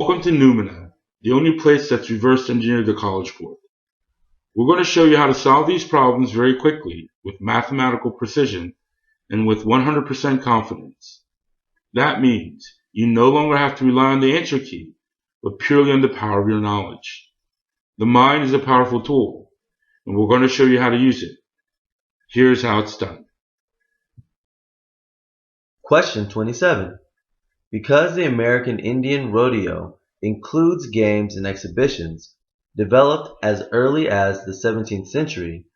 Welcome to Noumena, the only place that's reverse engineered the College Board. We're going to show you how to solve these problems very quickly with mathematical precision and with 100% confidence. That means you no longer have to rely on the answer key, but purely on the power of your knowledge. The mind is a powerful tool, and we're going to show you how to use it. Here's how it's done. Question 27. Because the American Indian Rodeo includes games and exhibitions developed as early as the 17th century,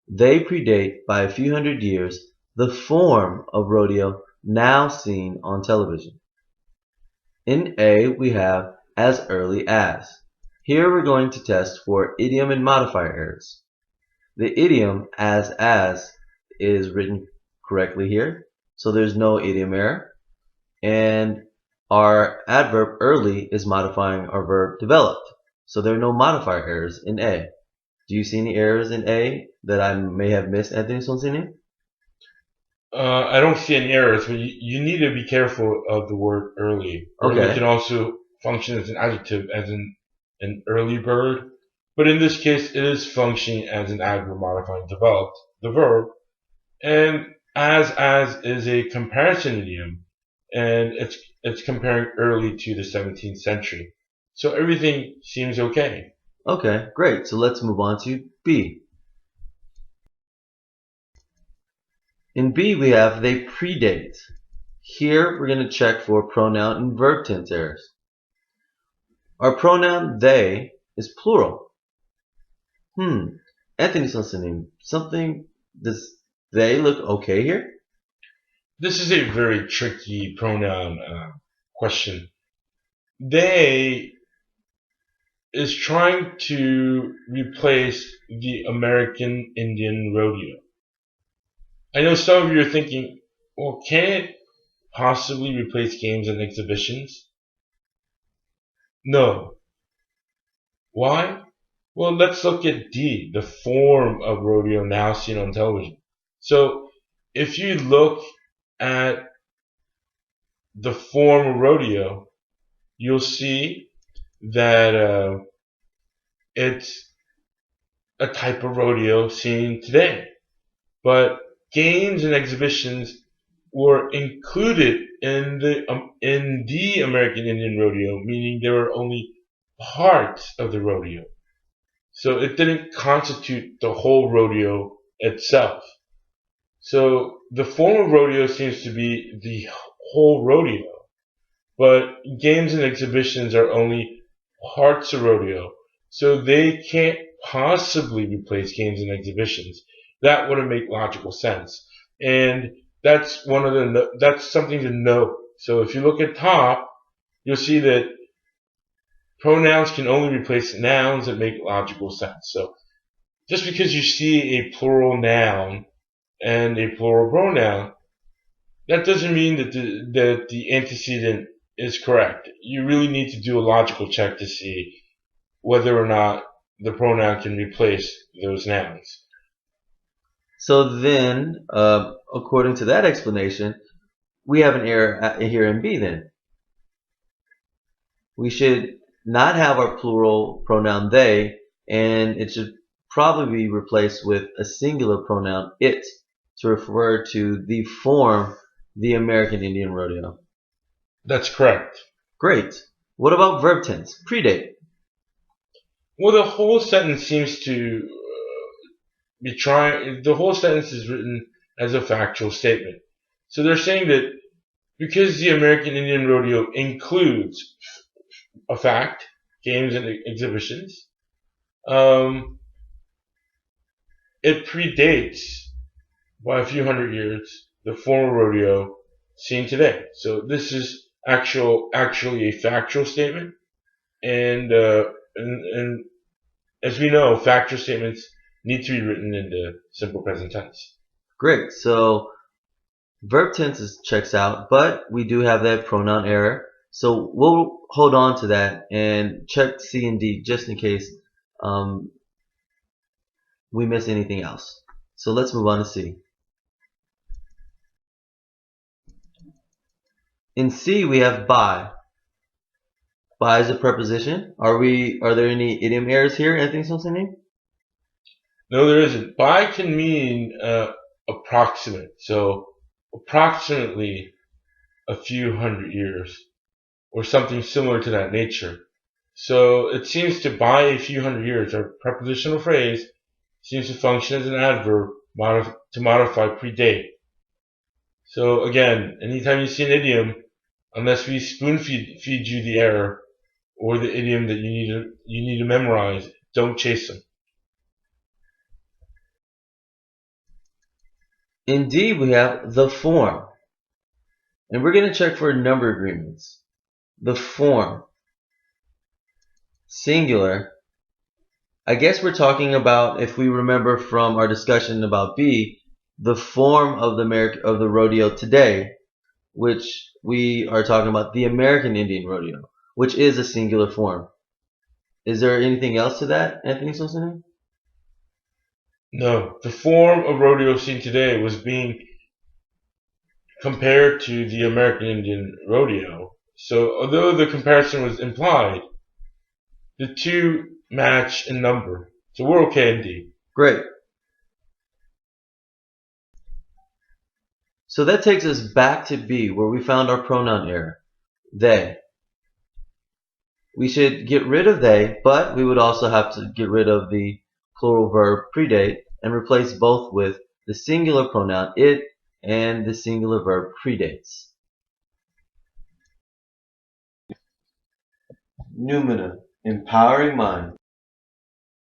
they predate by a few hundred years the form of rodeo now seen on television. In A, we have as early as. Here we're going to test for idiom and modifier errors. The idiom as is written correctly here, so there's no idiom error. And our adverb early is modifying our verb developed, so there are no modifier errors in A. Do you see any errors in A that I may have missed, Anthony Sonsini? I don't see any errors, but you need to be careful of the word early. Okay. Early can also function as an adjective, as in an early bird, but in this case it is functioning as an adverb modifying developed, the verb, and as is a comparison idiom, and it's comparing early to the 17th century. So everything seems okay. Okay, great. So let's move on to B. In B we have they predate. Here we're going to check for pronoun and verb tense errors. Our pronoun they is plural. Anthony Sonsini, does they look okay here? This is a very tricky pronoun question. They is trying to replace the American Indian Rodeo. I know some of you are thinking, well, can it possibly replace games and exhibitions? No. Why? Well, let's look at D, the form of rodeo now seen on television. So, if you look at the form of rodeo, you'll see that it's a type of rodeo seen today. But games and exhibitions were included in the American Indian Rodeo, meaning they were only parts of the rodeo. So it didn't constitute the whole rodeo itself. So the form of rodeo seems to be the whole rodeo, but games and exhibitions are only parts of rodeo. So they can't possibly replace games and exhibitions. That wouldn't make logical sense. And that's something to note. So if you look at top, you'll see that pronouns can only replace nouns that make logical sense. So just because you see a plural noun and a plural pronoun, that doesn't mean that the antecedent is correct. You really need to do a logical check to see whether or not the pronoun can replace those nouns. So then, according to that explanation, we have an error here in B then. We should not have our plural pronoun they, and it should probably be replaced with a singular pronoun it to refer to the form, the American Indian Rodeo. That's correct. Great. What about verb tense? Predate. Well, the whole sentence seems to the whole sentence is written as a factual statement. So they're saying that because the American Indian Rodeo includes a fact, games and exhibitions, it predates by a few hundred years the form of rodeo seen today. So this is actually a factual statement, and as we know, factual statements need to be written in the simple present tense. Great. So verb tense checks out, but we do have that pronoun error. So we'll hold on to that and check C and D just in case we miss anything else. So let's move on to C. In C we have by. By is a preposition. Are there any idiom errors here, Anthony Sonsini? No, there isn't. By can mean approximate. So approximately a few hundred years, or something similar to that nature. So it seems to by a few hundred years, our prepositional phrase seems to function as an adverb to modify predate. So again, anytime you see an idiom, unless we spoon feed you the error or the idiom that you need to memorize, don't chase them. Indeed, we have the form. And we're going to check for number agreements. The form. Singular. I guess we're talking about, if we remember from our discussion about B, the form of the rodeo today, which we are talking about the American Indian Rodeo, which is a singular form. Is there anything else to that, Anthony Sonsini? No, the form of rodeo seen today was being compared to the American Indian Rodeo. So although the comparison was implied, the two match in number. So we're okay indeed. Great. So that takes us back to B, where we found our pronoun error, they. We should get rid of they, but we would also have to get rid of the plural verb predate and replace both with the singular pronoun it and the singular verb predates. Noumena, empowering mind.